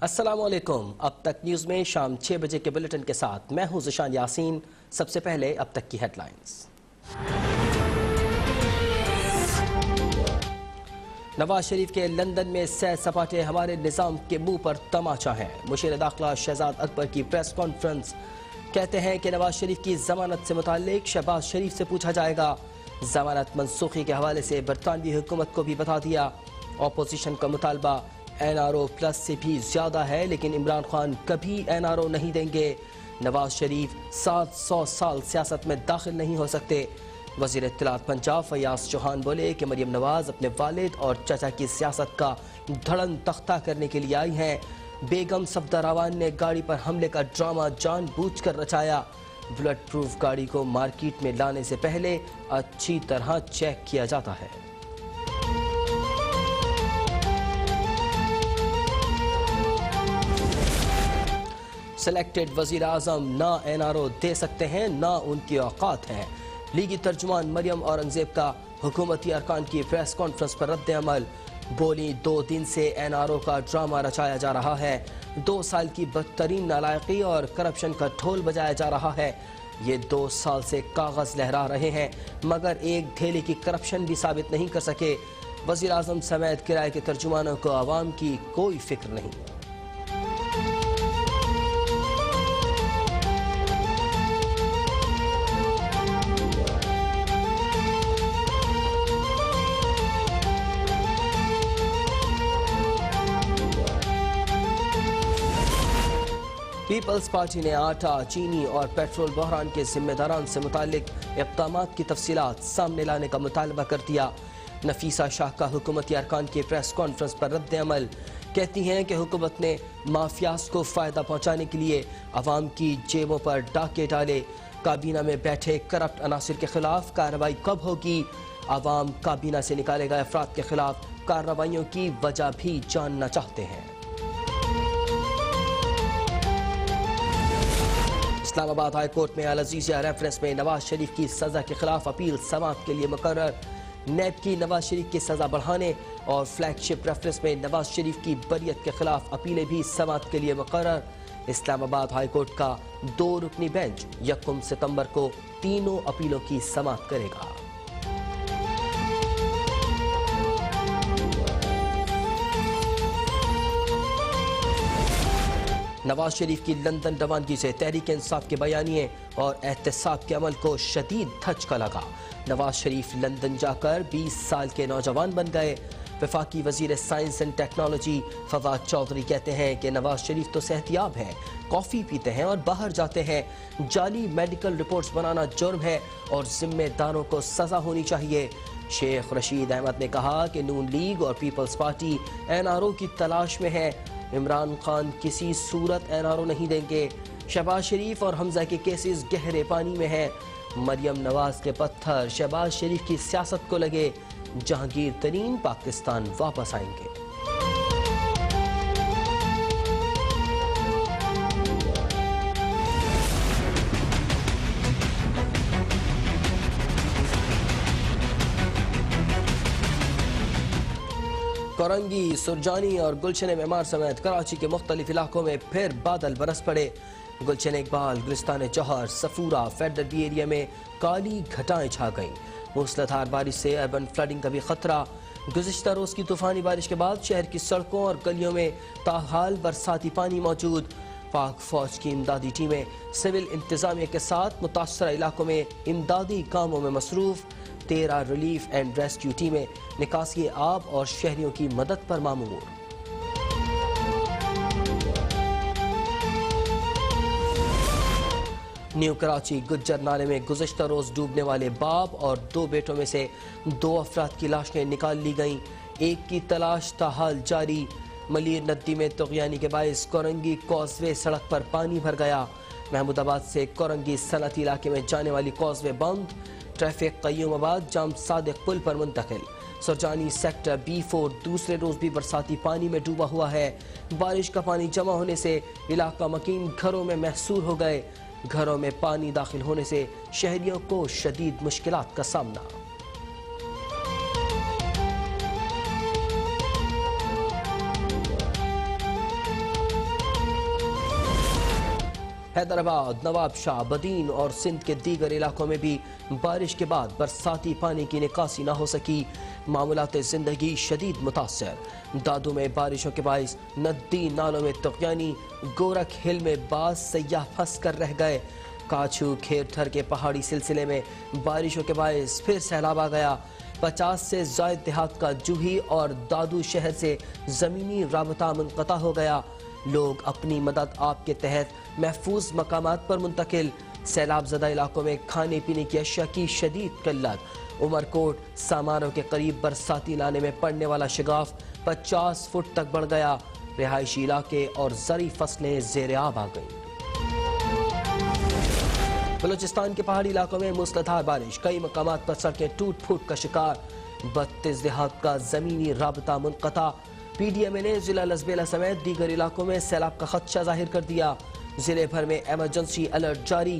السلام علیکم۔ اب تک نیوز میں شام 6 بجے کے بلیٹن کے ساتھ میں ہوں ذیشان یاسین۔ سب سے پہلے اب تک کی ہیڈ لائنز۔ نواز شریف کے لندن میں سیر سپاٹے ہمارے نظام کے منہ پر تماچا ہے۔ مشیر داخلہ شہزاد اکبر کی پریس کانفرنس، کہتے ہیں کہ نواز شریف کی ضمانت سے متعلق شہباز شریف سے پوچھا جائے گا۔ ضمانت منسوخی کے حوالے سے برطانوی حکومت کو بھی بتا دیا۔ اپوزیشن کا مطالبہ NRO پلس سے بھی زیادہ ہے، لیکن عمران خان کبھی NRO نہیں دیں گے۔ نواز شریف 700 سال سیاست میں داخل نہیں ہو سکتے۔ وزیر اطلاعات پنجاب فیاض چوہان بولے کہ مریم نواز اپنے والد اور چچا کی سیاست کا دھڑن تختہ کرنے کے لیے آئی ہیں۔ بیگم صفدر روان نے گاڑی پر حملے کا ڈرامہ جان بوجھ کر رچایا۔ بلٹ پروف گاڑی کو مارکیٹ میں لانے سے پہلے اچھی طرح چیک کیا جاتا ہے۔ سلیکٹڈ وزیر اعظم نہ NRO دے سکتے ہیں نہ ان کی اوقات ہیں۔ لیگی ترجمان مریم اورنگزیب کا حکومتی ارکان کی پریس کانفرنس پر رد عمل، بولی 2 دن سے NRO کا ڈرامہ رچایا جا رہا ہے۔ 2 سال کی بدترین نالائقی اور کرپشن کا ڈھول بجایا جا رہا ہے۔ یہ 2 سال سے کاغذ لہرا رہے ہیں مگر ایک ڈھیلے کی کرپشن بھی ثابت نہیں کر سکے۔ وزیر اعظم سمیت کرائے کے ترجمانوں کو عوام کی کوئی فکر نہیں۔ پیپلز پارٹی نے آٹا، چینی اور پیٹرول بحران کے ذمہ داران سے متعلق اقدامات کی تفصیلات سامنے لانے کا مطالبہ کر دیا۔ نفیسہ شاہ کا حکومتی ارکان کی پریس کانفرنس پر رد عمل، کہتی ہیں کہ حکومت نے مافیاز کو فائدہ پہنچانے کے لیے عوام کی جیبوں پر ڈاکے ڈالے۔ کابینہ میں بیٹھے کرپٹ عناصر کے خلاف کارروائی کب ہوگی؟ عوام کابینہ سے نکالے گئے افراد کے خلاف کارروائیوں کی وجہ بھی جاننا چاہتے ہیں۔ اسلام آباد ہائی کورٹ میں العزیزیہ ریفرنس میں نواز شریف کی سزا کے خلاف اپیل سماعت کے لیے مقرر۔ نیب کی نواز شریف کی سزا بڑھانے اور فلیگ شپ ریفرنس میں نواز شریف کی بریت کے خلاف اپیلیں بھی سماعت کے لیے مقرر۔ اسلام آباد ہائی کورٹ کا 2 رکنی بینچ 1 ستمبر کو تینوں اپیلوں کی سماعت کرے گا۔ نواز شریف کی لندن روانگی سے تحریک انصاف کے بیانیے اور احتساب کے عمل کو شدید دھچکا لگا۔ نواز شریف لندن جا کر 20 سال کے نوجوان بن گئے۔ وفاقی وزیر science and technology Fawad Chaudhry کہتے ہیں کہ نواز شریف تو صحت یاب ہیں، کافی پیتے ہیں اور باہر جاتے ہیں۔ جعلی میڈیکل رپورٹس بنانا جرم ہے اور ذمہ داروں کو سزا ہونی چاہیے۔ شیخ رشید احمد نے کہا کہ نون لیگ اور پیپلز پارٹی NRO کی تلاش میں ہے۔ عمران خان کسی صورت NRO نہیں دیں گے۔ شہباز شریف اور حمزہ کے کیسز گہرے پانی میں ہیں۔ مریم نواز کے پتھر شہباز شریف کی سیاست کو لگے۔ جہانگیر ترین پاکستان واپس آئیں گے۔ کورنگی، سرجانی اور گلشن معمار سمیت کراچی کے مختلف علاقوں میں پھر بادل برس پڑے۔ گلشن اقبال، گلستان جوہر، صفورہ، فیڈرل بی ایریا میں کالی گھٹائیں چھا گئیں۔ موسلادھار بارش سے اربن فلڈنگ کا بھی خطرہ۔ گزشتہ روز کی طوفانی بارش کے بعد شہر کی سڑکوں اور گلیوں میں تاحال برساتی پانی موجود۔ پاک فوج کی امدادی ٹیمیں سول انتظامیہ کے ساتھ متاثرہ علاقوں میں امدادی کاموں میں مصروف۔ 13 ریلیف اینڈ ریسکیو ٹیمیں نکاسی آب اور شہریوں کی مدد پر مامور۔ نیو کراچی گجر نالے میں گزشتہ روز ڈوبنے والے باپ اور 2 بیٹوں میں سے 2 افراد کی لاشیں نکال لی گئیں۔ ایک کی تلاش تاحال جاری۔ ملیر ندی میں طغیانی کے باعث کورنگی کاز وے سڑک پر پانی بھر گیا۔ محمود آباد سے کورنگی صنعتی علاقے میں جانے والی کاز وے بند۔ ٹریفک قیوم آباد جام صادق پل پر منتقل۔ سرجانی سیکٹر B4 دوسرے روز بھی برساتی پانی میں ڈوبا ہوا ہے۔ بارش کا پانی جمع ہونے سے علاقہ مکین گھروں میں محصور ہو گئے۔ گھروں میں پانی داخل ہونے سے شہریوں کو شدید مشکلات کا سامنا۔ حیدرآباد، نواب شاہ، بدین اور سندھ کے دیگر علاقوں میں بھی بارش کے بعد برساتی پانی کی نکاسی نہ ہو سکی، معمولات زندگی شدید متاثر۔ دادو میں بارشوں کے باعث ندی نالوں میں طغیانی، گورکھ ہل میں بعض سیاح پھنس کر رہ گئے۔ کاچھو کھیر تھر کے پہاڑی سلسلے میں بارشوں کے باعث پھر سیلاب آ گیا۔ 50 سے زائد دیہات کا جوہی اور دادو شہر سے زمینی رابطہ منقطع ہو گیا۔ لوگ اپنی مدد آپ کے تحت محفوظ مقامات پر منتقل۔ سیلاب زدہ علاقوں میں کھانے پینے کی اشیاء کی شدید قلت۔ عمرکوٹ سامانوں کے قریب برساتی لانے میں پڑنے والا شگاف 50 فٹ تک بڑھ گیا۔ رہائشی علاقے اور زرعی فصلیں زیر آب آ گئیں۔ بلوچستان کے پہاڑی علاقوں میں موسلادھار بارش، کئی مقامات پر سڑکیں ٹوٹ پھوٹ کا شکار۔ 32 دیہات کا زمینی رابطہ منقطع۔ پی ڈی ایم اے نے ضلع لسبیلا سمیت دیگر علاقوں میں سیلاب کا خدشہ ظاہر کر دیا۔ ضلع بھر میں ایمرجنسی الرٹ جاری۔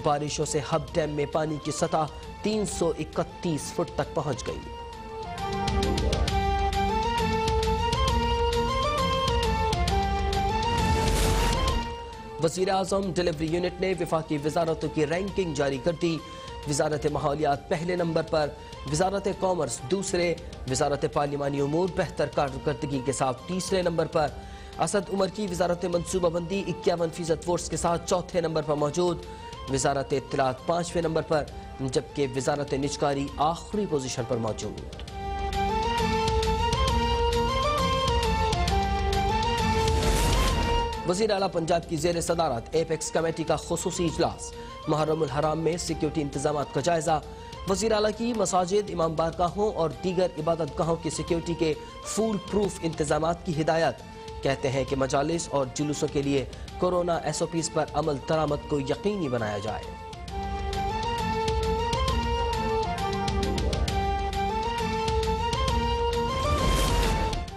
بارشوں سے ہب ڈیم میں پانی کی سطح 331 فٹ تک پہنچ گئی۔ وزیر اعظم ڈیلیوری یونٹ نے وفاقی وزارتوں کی رینکنگ جاری کر دی۔ وزارت ماحولیات پہلے نمبر پر، وزارت کامرس دوسرے، وزارت پارلیمانی امور بہتر کارکردگی کے ساتھ تیسرے نمبر پر۔ اسد عمر کی وزارت منصوبہ بندی 51% ووٹس کے ساتھ چوتھے نمبر پر موجود۔ وزارت اطلاعات 5ویں نمبر پر، جبکہ وزارت نجکاری آخری پوزیشن پر موجود۔ وزیر اعلیٰ پنجاب کی زیر صدارت ایپیکس کمیٹی کا خصوصی اجلاس۔ محرم الحرام میں سیکیورٹی انتظامات کا جائزہ۔ وزیر اعلیٰ کی مساجد، امام بارگاہوں اور دیگر عبادت گاہوں کی سیکیورٹی کے فول پروف انتظامات کی ہدایت۔ کہتے ہیں کہ مجالس اور جلوسوں کے لیے کورونا ایس او پیز پر عمل درآمد کو یقینی بنایا جائے۔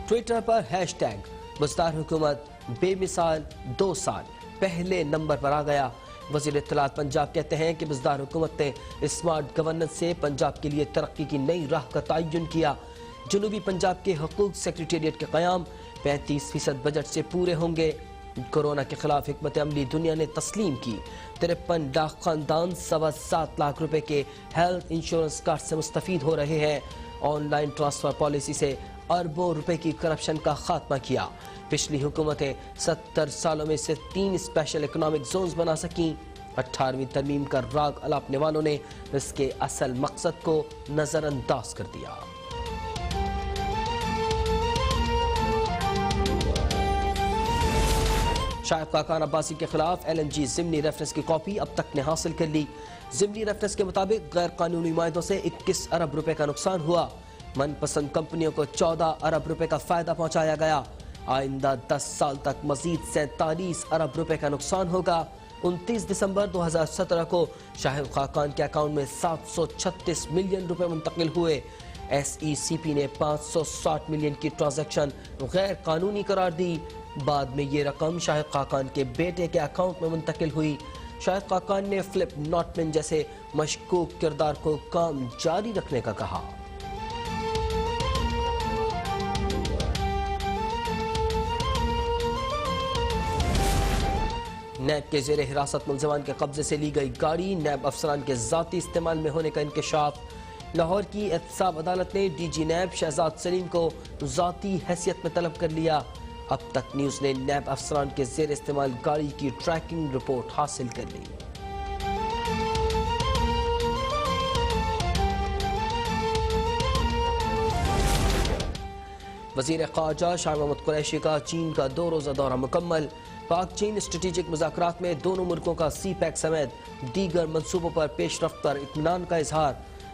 ٹویٹر پر ہیش ٹیگ بزدار حکومت بے مثال 2 سال پہلے نمبر پر آ گیا۔ وزیر اطلاعات پنجاب کہتے ہیں کہ بزدار حکومت نے اسمارٹ گورننس سے پنجاب کے لیے ترقی کی نئی راہ کا تعین کیا۔ جنوبی پنجاب کے حقوق سیکریٹریٹ کے قیام 35% بجٹ سے پورے ہوں گے۔ کورونا کے خلاف حکمت عملی دنیا نے تسلیم کی۔ 53 لاکھ خاندان 7.25 لاکھ روپے کے ہیلتھ انشورنس کارڈ سے مستفید ہو رہے ہیں۔ آن لائن ٹرانسفر پالیسی سے اربوں روپے کی کرپشن کا خاتمہ کیا۔ پچھلی حکومتیں 70 سالوں میں صرف 3 اسپیشل اکنامک زونز بنا سکیں۔ 18ویں ترمیم کا راگ الاپنے والوں نے اس کے اصل مقصد کو نظر انداز کر دیا۔ شاہد خاقان عباسی کے خلاف ایل این جی ضمنی ریفرنس کی کاپی اب تک نے حاصل کر لی۔ ضمنی ریفرنس کے مطابق غیر قانونی معاہدوں سے 21 ارب روپے کا نقصان ہوا۔ من پسند کمپنیوں کو 14 ارب روپے کا فائدہ پہنچایا گیا۔ آئندہ 10 سال تک مزید 47 ارب روپے کا نقصان ہوگا۔ 29 دسمبر 2017 کو شاہد خاقان کے اکاؤنٹ میں 736 ملین روپے منتقل ہوئے۔ ایس ای سی پی نے 560 ملین کی ٹرانزیکشن غیر قانونی قرار دی۔ بعد میں یہ رقم شاہد خاقان کے بیٹے کے اکاؤنٹ میں منتقل ہوئی۔ شاہد خاقان نے فلپ ناٹمن جیسے مشکوک کردار کو کام جاری رکھنے کا کہا۔ نیب کے زیر حراست ملزمان کے قبضے سے لی گئی گاڑی، نیب افسران کے ذاتی استعمال میں ہونے کا انکشاف۔ لاہور کی احتساب عدالت نے ڈی جی نیب شہزاد سلیم کو ذاتی حیثیت میں طلب کر لیا۔ اب تک نیوز نے نیب افسران کے زیر استعمال گاڑی کی ٹریکنگ رپورٹ حاصل کر لی۔ وزیر خارجہ شاہ محمود قریشی کا چین کا 2 روزہ دورہ مکمل۔ پاک چین اسٹریٹجک مذاکرات میں دونوں ملکوں کا سی پیک سمیت دیگر منصوبوں پر پیش رفت پر اطمینان کا اظہار۔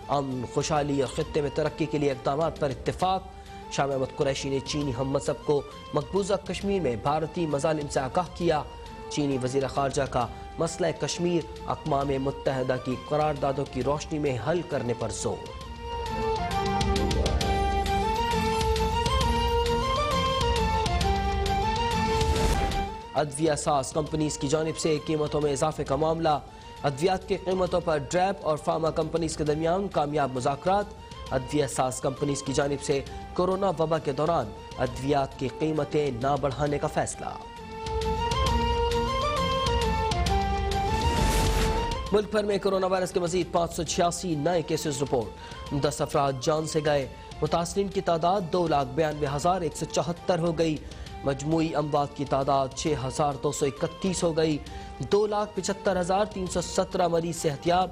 امن، خوشحالی اور خطے میں ترقی کے لیے اقدامات پر اتفاق۔ شاہ محمود قریشی نے چینی ہم منصب کو مقبوضہ کشمیر میں بھارتی مظالم سے آگاہ کیا۔ چینی وزیر خارجہ کا مسئلہ کشمیر اقوام متحدہ کی قراردادوں کی روشنی میں حل کرنے پر زور۔ ادویہ ساز کمپنیز کی جانب سے قیمتوں میں اضافے کا معاملہ۔ ادویات کی قیمتوں پر ڈریپ اور فارما کمپنیز کے درمیان کامیاب مذاکرات۔ ادویہ ساز کمپنیز کی جانب سے کورونا وبا کے دوران ادویات کی قیمتیں نہ بڑھانے کا فیصلہ۔ ملک بھر میں کورونا وائرس کے مزید 586 نئے کیسز رپورٹ، 10 افراد جان سے گئے، متاثرین کی تعداد 2,92,174 ہو گئی، مجموعی اموات کی تعداد 6,231 ہو گئی، 2,75,317 مریض صحتیاب۔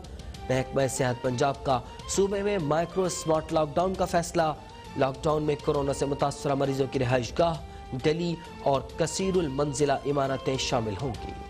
محکمہ صحت پنجاب کا صوبے میں مائکرو اسمارٹ لاک ڈاؤن کا فیصلہ، لاک ڈاؤن میں کورونا سے متاثرہ مریضوں کی رہائش گاہ، ڈیلی اور کثیر المنزلہ عمارتیں شامل ہوں گی۔